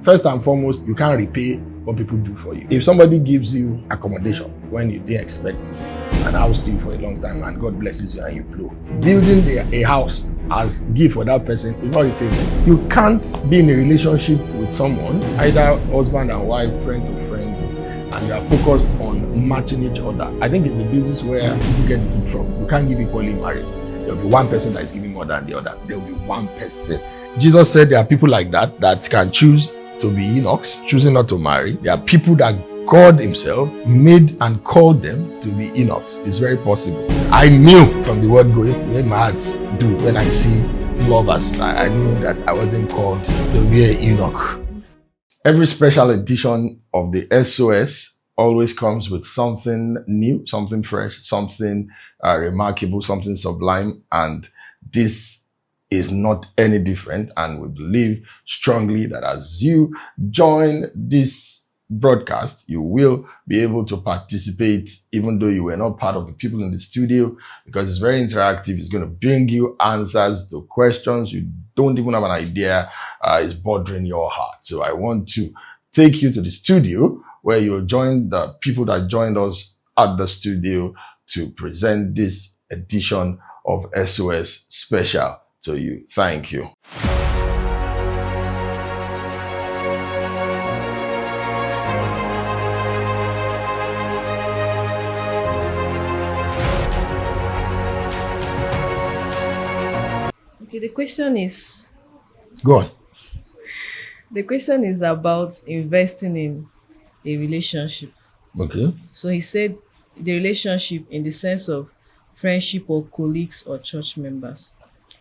First and foremost, you can't repay what people do for you. If somebody gives you accommodation when you didn't expect it, and house to you for a long time, and God blesses you and you blow, building a house as gift for that person is not repayment. You can't be in a relationship with someone, either husband and wife, friend to friend, and you are focused on matching each other. I think it's a business where people get into trouble. You can't give equally in marriage. There will be one person that is giving more than the other. There will be one person. Jesus said there are people like that can choose to be eunuchs, choosing not to marry. There are people that God himself made and called them to be eunuchs. It's very possible. I knew from the word go, when my heart do, when I see lovers, I knew that I wasn't called to be a eunuch. Every special edition of the SOS always comes with something new, something fresh, something remarkable, something sublime, and this is not any different. And we believe strongly that as you join this broadcast, you will be able to participate even though you were not part of the people in the studio, because it's very interactive. It's going to bring you answers to questions you don't even have an idea is bothering your heart. So I want to take you to the studio where you'll join the people that joined us at the studio to present this edition of SOS Special to you. Thank you. Okay, the question is... Go on. The question is about investing in a relationship. Okay. So he said the relationship in the sense of friendship or colleagues or church members.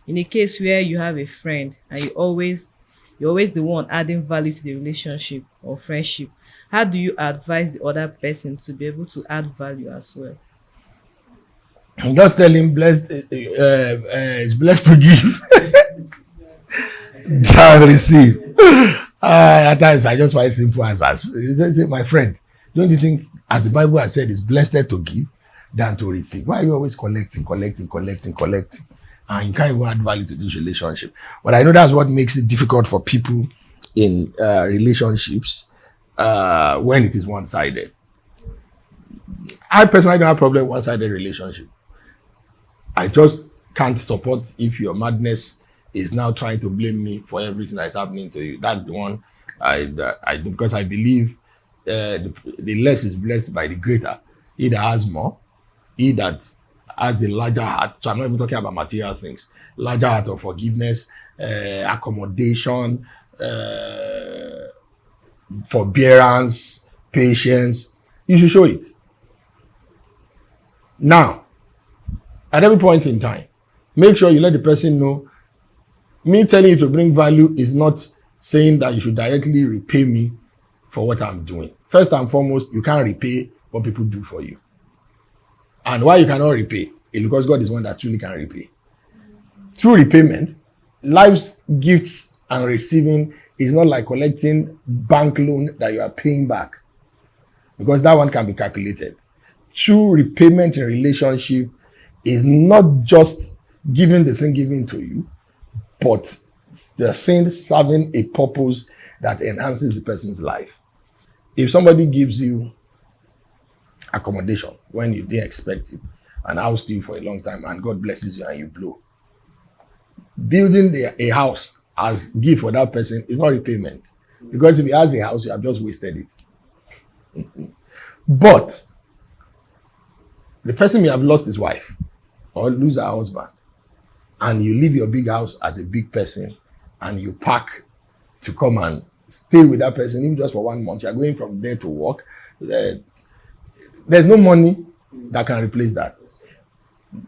In a case where you have a friend and you're always the one adding value to the relationship or friendship, how do you advise the other person to be able to add value as well? Just tell him blessed is blessed to give and receive. At times I just find simple answers. My friend, don't you think, as the Bible has said, it's blessed to give than to receive? Why are you always collecting? And you can't even add value to this relationship. But I know that's what makes it difficult for people in relationships when it is one-sided. I personally don't have a problem with one-sided relationship. I just can't support if your madness is now trying to blame me for everything that is happening to you. That's the one I do, because I believe the less is blessed by the greater. He that has more, he that has a larger heart. So I'm not even talking about material things. Larger heart of forgiveness, accommodation, forbearance, patience. You should show it. Now, at every point in time, make sure you let the person know, me telling you to bring value is not saying that you should directly repay me for what I'm doing. First and foremost, you can't repay what people do for you. And why you cannot repay is because God is one that truly can repay. Through repayment, life's gifts and receiving is not like collecting bank loan that you are paying back, because that one can be calculated. True repayment in relationship is not just giving the thing given to you, but the thing serving a purpose that enhances the person's life. If somebody gives you accommodation when you didn't expect it, and house to you for a long time, and God blesses you and you blow, building a house as gift for that person is not repayment, because if he has a house, you have just wasted it. But the person may have lost his wife or lose her husband, and you leave your big house as a big person, and you pack to come and stay with that person, even just for 1 month. You are going from there to work. There's no money that can replace that.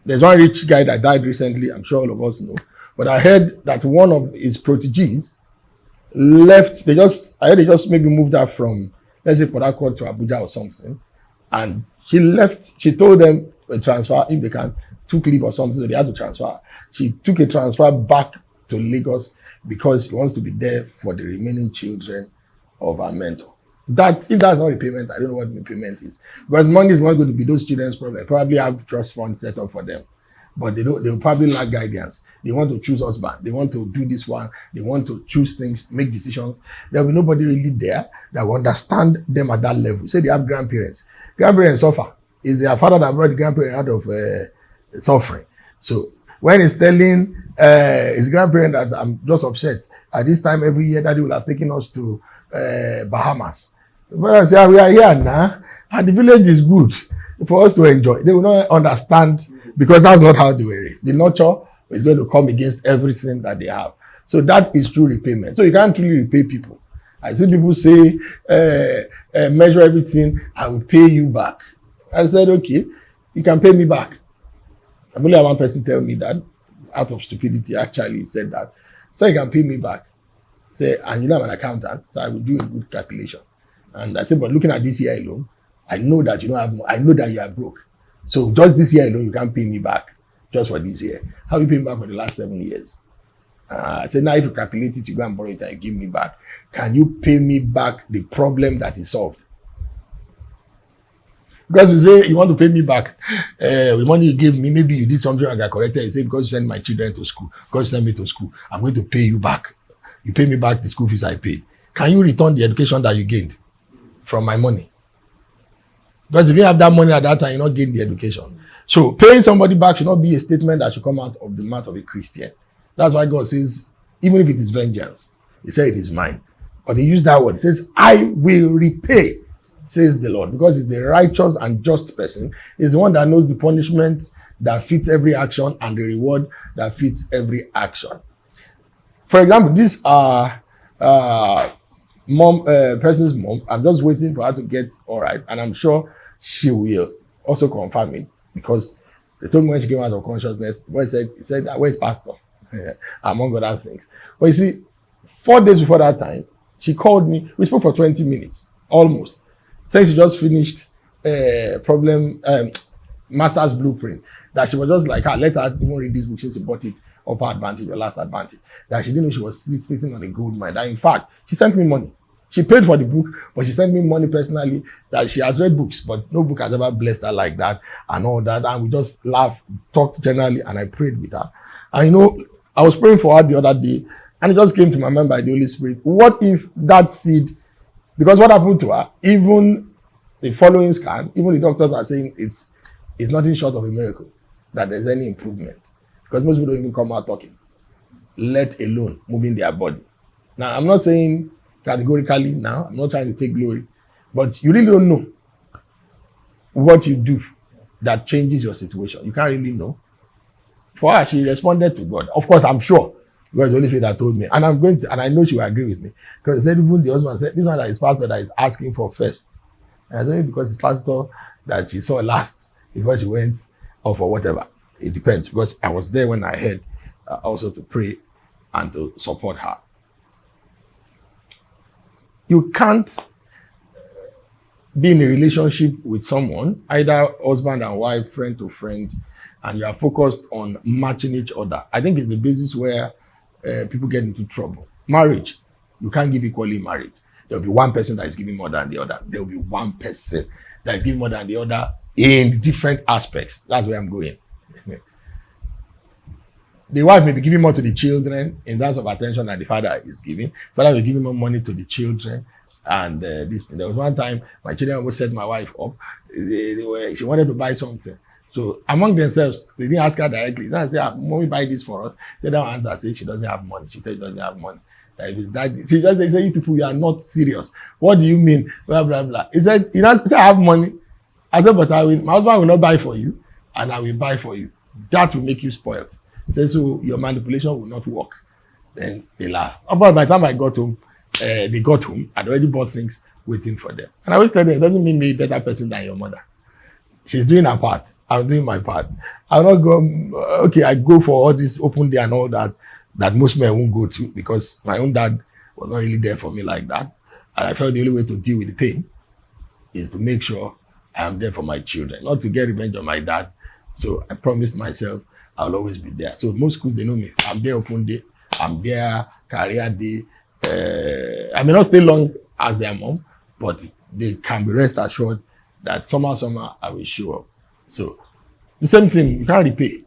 There's one rich guy that died recently, I'm sure all of us know. But I heard that one of his proteges left. I heard they just maybe moved her from, let's say, Port Harcourt to Abuja or something. And she left. She told them a transfer, if they can, took leave or something, so they had to transfer. She took a transfer back to Lagos because she wants to be there for the remaining children of her mentor. That, if that's not repayment, I don't know what repayment is. Because money is not going to be those children's problem. Probably have trust funds set up for them. but they will probably lack guidance. They want to choose husband. They want to do this one. They want to choose things, make decisions. There will be nobody really there that will understand them at that level. Say they have grandparents. Grandparents suffer. It's their father that brought the grandparent out of suffering. So when he's telling his grandparent that I'm just upset, at this time every year daddy will have taken us to Bahamas. But I say, we are here now, and the village is good for us to enjoy. They will not understand because that's not how they were raised. The nurture is going to come against everything that they have. So that is true repayment. So you can't really repay people. I see people say, measure everything, I will pay you back. I said, okay, you can pay me back. I've only had one person tell me that, out of stupidity, actually, he said that. So you can pay me back. Say, and you know I'm an accountant, so I will do a good calculation. And I said, but looking at this year alone, I know that you don't have, I know that you are broke. So just this year alone, you can't pay me back just for this year. How you pay me back for the last 7 years? I said, now if you calculate it, you go and borrow it and you give me back. Can you pay me back the problem that is solved? Because you say you want to pay me back the money you gave me, maybe you did something and got corrected. You say, because you send my children to school, because you send me to school, I'm going to pay you back. You pay me back the school fees I paid. Can you return the education that you gained from my money? Because if you have that money at that time, you not gain the education. So paying somebody back should not be a statement that should come out of the mouth of a Christian. That's why God says, even if it is vengeance, he said it is mine. But he used that word. He says, I will repay, says the Lord. Because he's the righteous and just person. He's the one that knows the punishment that fits every action and the reward that fits every action. For example, this person's mom, I'm just waiting for her to get all right. And I'm sure she will also confirm it, because they told me when she came out of consciousness, he said, where's pastor? Among other things. But you see, 4 days before that time, she called me. We spoke for 20 minutes, almost. Since she just finished master's blueprint, that she was just like, let her even read this book since she bought it, upper advantage or last advantage. That she didn't know she was sitting on a gold mine. That in fact, she sent me money. She paid for the book, but she sent me money personally. That she has read books, but no book has ever blessed her like that and all that. And we just laughed, talked generally, and I prayed with her. And you know, I was praying for her the other day, and it just came to my mind by the Holy Spirit. What if that seed, because what happened to her, even the following scan, even the doctors are saying it's nothing short of a miracle, that there's any improvement. Because most people don't even come out talking, let alone moving their body. Now, I'm not saying categorically now, I'm not trying to take glory, but you really don't know what you do that changes your situation. You can't really know. For her, she responded to God. Of course, I'm sure, because the Holy Spirit that told me, and I know she will agree with me, because said even the husband said, this one that is pastor that is asking for first. And I said, because it's pastor that she saw last before she went off or whatever. It depends, because I was there when I heard also to pray and to support her. You can't be in a relationship with someone, either husband and wife, friend to friend, and you are focused on matching each other. I think it's the basis where people get into trouble. Marriage, you can't give equally in marriage. There will be one person that is giving more than the other. There will be one person that is giving more than the other in different aspects. That's where I'm going. The wife may be giving more to the children in terms of attention than the father is giving. Father will be giving more money to the children. And this thing. There was one time my children almost set my wife up. She wanted to buy something. So among themselves, they didn't ask her directly. They say, "Mommy, buy this for us." The other one answer say she doesn't have money. She said she doesn't have money. That if it's that, she just say, "You people, you are not serious. What do you mean?" Blah blah blah. He said, "You know, say I have money." I said, "But my husband will not buy for you, and I will buy for you. That will make you spoiled." He said, "So your manipulation will not work." Then they laugh. But by the time I got home, they got home. I'd already bought things waiting for them. And I always tell them, it doesn't mean me a better person than your mother. She's doing her part. I'm doing my part. I'll not go, okay, I go for all this open day and all that most men won't go to, because my own dad was not really there for me like that. And I felt the only way to deal with the pain is to make sure I am there for my children, not to get revenge on my dad. So I promised myself I'll always be there. So most schools, they know me. I'm there open day. I'm there career day. I may not stay long as their mom, but they can be rest assured that somehow I will show up. So the same thing, you can't repay.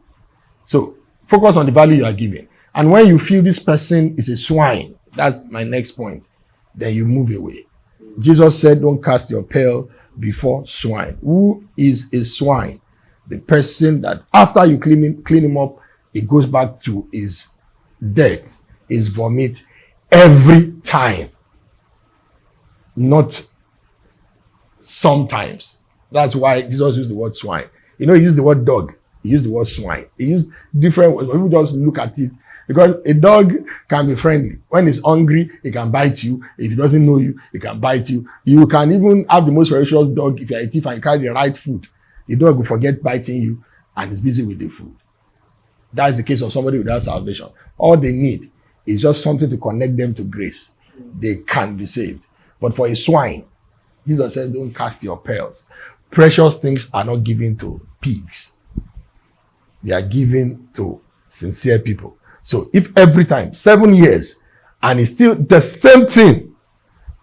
So focus on the value you are giving. And when you feel this person is a swine, that's my next point, then you move away. Jesus said, don't cast your pearl before swine. Who is a swine? The person that after you clean him up, it goes back to his dirt, his vomit every time. Not sometimes. That's why Jesus used the word swine. He used the word dog. He used the word swine. He used different words. People just look at it. Because a dog can be friendly. When it's hungry, it can bite you. If it doesn't know you, it can bite you. You can even have the most ferocious dog if you're a thief and you carry the right food. The dog will forget biting you and is busy with the food. That's the case of somebody without salvation. All they need is just something to connect them to grace. They can be saved. But for a swine, Jesus said, don't cast your pearls. Precious things are not given to pigs. They are given to sincere people. So if every time, 7 years, and it's still the same thing,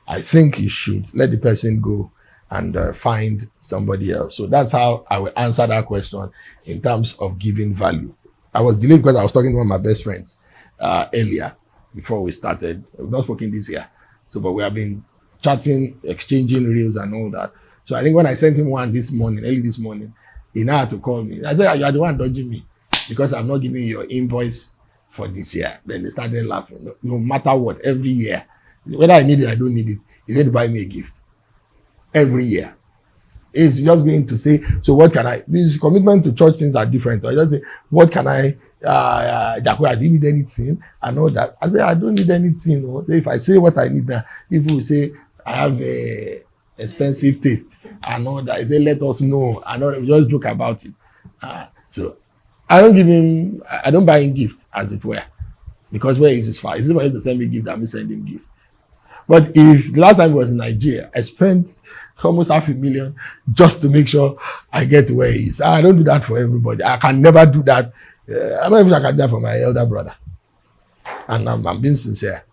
I think you should let the person go and find somebody else. So that's how I will answer that question in terms of giving value. I was delayed because I was talking to one of my best friends earlier before we started. We've not spoken this year. So, but we have been chatting, exchanging reels and all that. So I think when I sent him one this morning, early this morning, he now had to call me. I said, you are the one dodging me because I'm not giving you your invoice for this year. Then they started laughing. No matter what, every year, whether I need it or I don't need it, he's going to buy me a gift. Every year. He's just going to say, so what can I, this commitment to church things are different. I just say, what can I, Jacob, do you need anything? And all that. I say, I don't need anything. No. If I say what I need now, people will say, I have a expensive taste. And all that. I say, let us know. And all that. We just joke about it. So I don't buy him gifts, as it were. Because where is his far? Is it for him to send me gift and me send him gift? But if the last time I was in Nigeria, I spent almost $500,000 just to make sure I get to where he is. I don't do that for everybody. I can never do that. I'm not even sure I can do that for my elder brother. And I'm being sincere.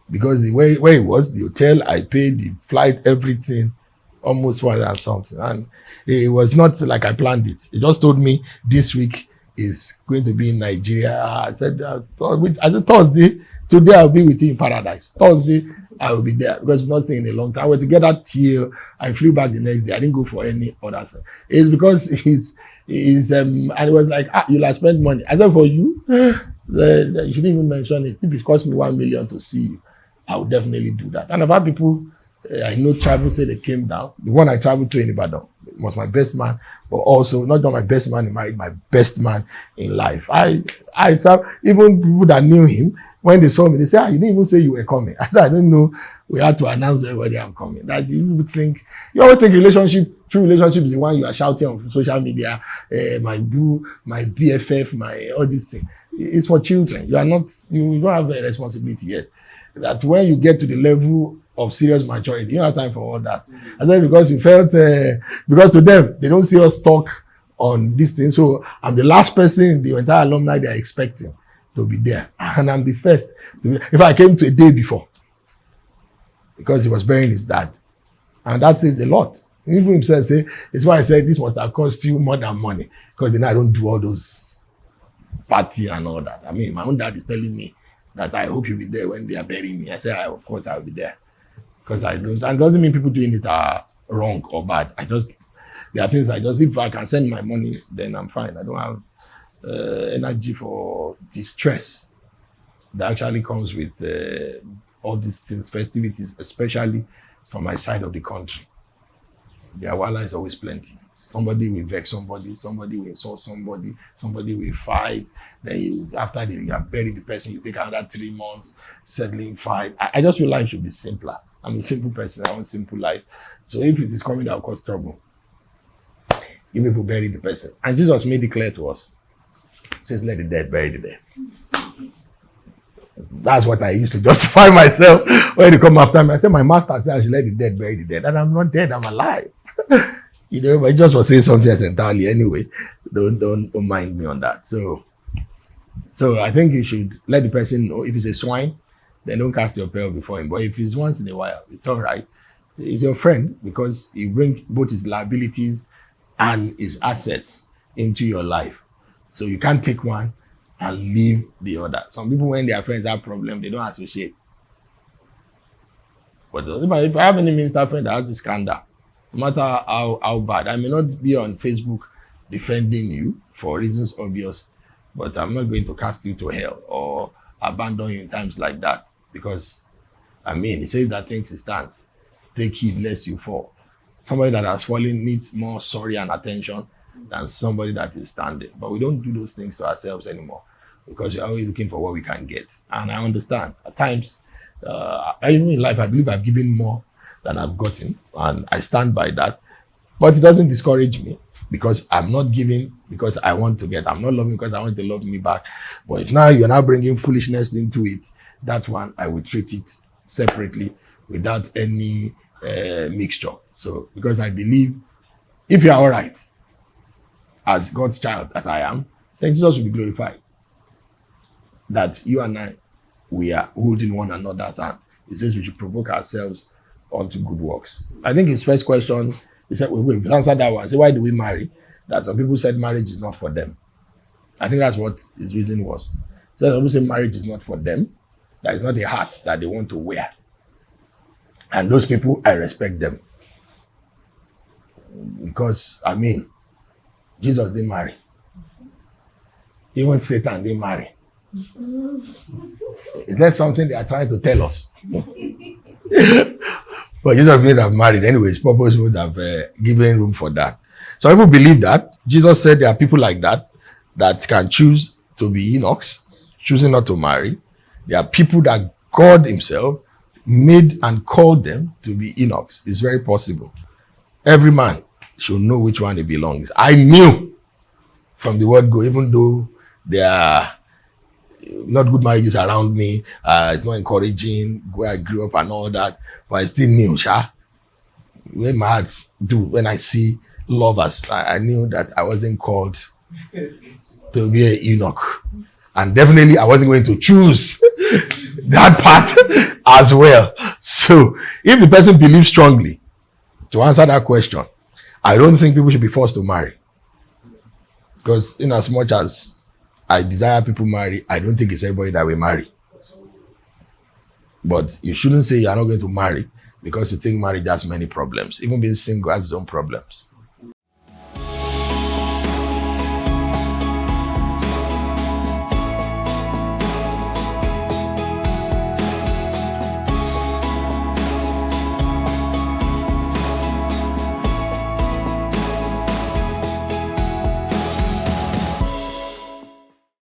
Because the way where it was, the hotel, I paid, the flight, everything, almost 400 and something. And it was not like I planned it. He just told me this week is going to be in Nigeria. I said Thursday, today I'll be with you in paradise. Thursday, I will be there because we're not staying a long time. We're together till I flew back the next day. I didn't go for any other stuff. It's because he's and it was like, you'll have spent money. I said, for you, you shouldn't even mention it. If it cost me 1 million to see you, I would definitely do that. And I've had people I know travel say they came down. The one I traveled to in Ibadan was my best man, but also not just my best man, he married my best man in life. I travel, even people that knew him, when they saw me, they say, you didn't even say you were coming. I said, I didn't know we had to announce everybody I'm coming. That you would think, you always think true relationship is the one you are shouting on social media, my boo, my BFF, my all these things. It's for children. You don't have a responsibility yet. That when you get to the level of serious maturity, you don't have time for all that. I said, because you felt, because to them, they don't see us talk on this thing. So I'm the last person in the entire alumni they are expecting to be there. And I'm the first. If I came to a day before, because he was burying his dad. And that says a lot. Even himself say, it's why I said this must have cost you more than money. Because then I don't do all those party and all that. I mean, my own dad is telling me that I hope you'll be there when they are burying me. I say, of course I'll be there. Because I don't, and it doesn't mean people doing it are wrong or bad. There are things if I can send my money, then I'm fine. I don't have energy for the stress that actually comes with all these things, festivities, especially from my side of the country. The awala is always plenty. Somebody will vex somebody will insult somebody will fight. Then after you have buried the person, you take another 3 months settling fight. I just feel life should be simpler. I'm a simple person. I want a simple life. So if it is coming, that will cause trouble. You people bury the person. And Jesus made it clear to us. He says, let the dead bury the dead. That's what I used to justify myself when they come after me. I said, my master said I should let the dead bury the dead. And I'm not dead, I'm alive. But just was saying something else entirely anyway. Don't mind me on that. So I think you should let the person know. If it's a swine, then don't cast your pearl before him. But if it's once in a while, it's all right. He's your friend because you bring both his liabilities and his assets into your life. So you can't take one and leave the other. Some people, when their friends have problem, they don't associate. But if I have any minister friend that has a scandal, no matter how bad, I may not be on Facebook defending you for reasons obvious, but I'm not going to cast you to hell or abandon you in times like that. Because, it says that things stands. Take heed lest you fall. Somebody that has fallen needs more sorry and attention than somebody that is standing. But we don't do those things to ourselves anymore because we're always looking for what we can get. And I understand. At times, even in life, I believe I've given more than I've gotten. And I stand by that. But it doesn't discourage me because I'm not giving because I want to get. I'm not loving because I want to love me back. But if now you're now bringing foolishness into it, that one, I will treat it separately without any mixture. So, because I believe if you are all right, as God's child that I am, then Jesus will be glorified. That you and I, we are holding one another's hand. He says we should provoke ourselves unto good works. I think his first question, he said, we answered that one. Say, why do we marry? That some people said marriage is not for them. I think that's what his reason was. So some people say marriage is not for them. That is not a hat that they want to wear. And those people, I respect them. Because, Jesus didn't marry. Even Satan didn't marry. Is that something they are trying to tell us? But Jesus would have married anyway. His purpose would have given room for that. So people believe that. Jesus said there are people like that can choose to be Enochs, choosing not to marry. There are people that God himself made and called them to be Enochs. It's very possible. Every man should know which one he belongs. I knew from the word go, even though there are not good marriages around me, it's not encouraging where I grew up and all that, but I still knew, when my heart do, when I see lovers, I knew that I wasn't called to be an Enoch. And definitely I wasn't going to choose that part as well. So if the person believes strongly, to answer that question, I don't think people should be forced to marry. Because in as much as I desire people marry, I don't think it's everybody that will marry. But you shouldn't say you are not going to marry because you think marriage has many problems. Even being single has its own problems.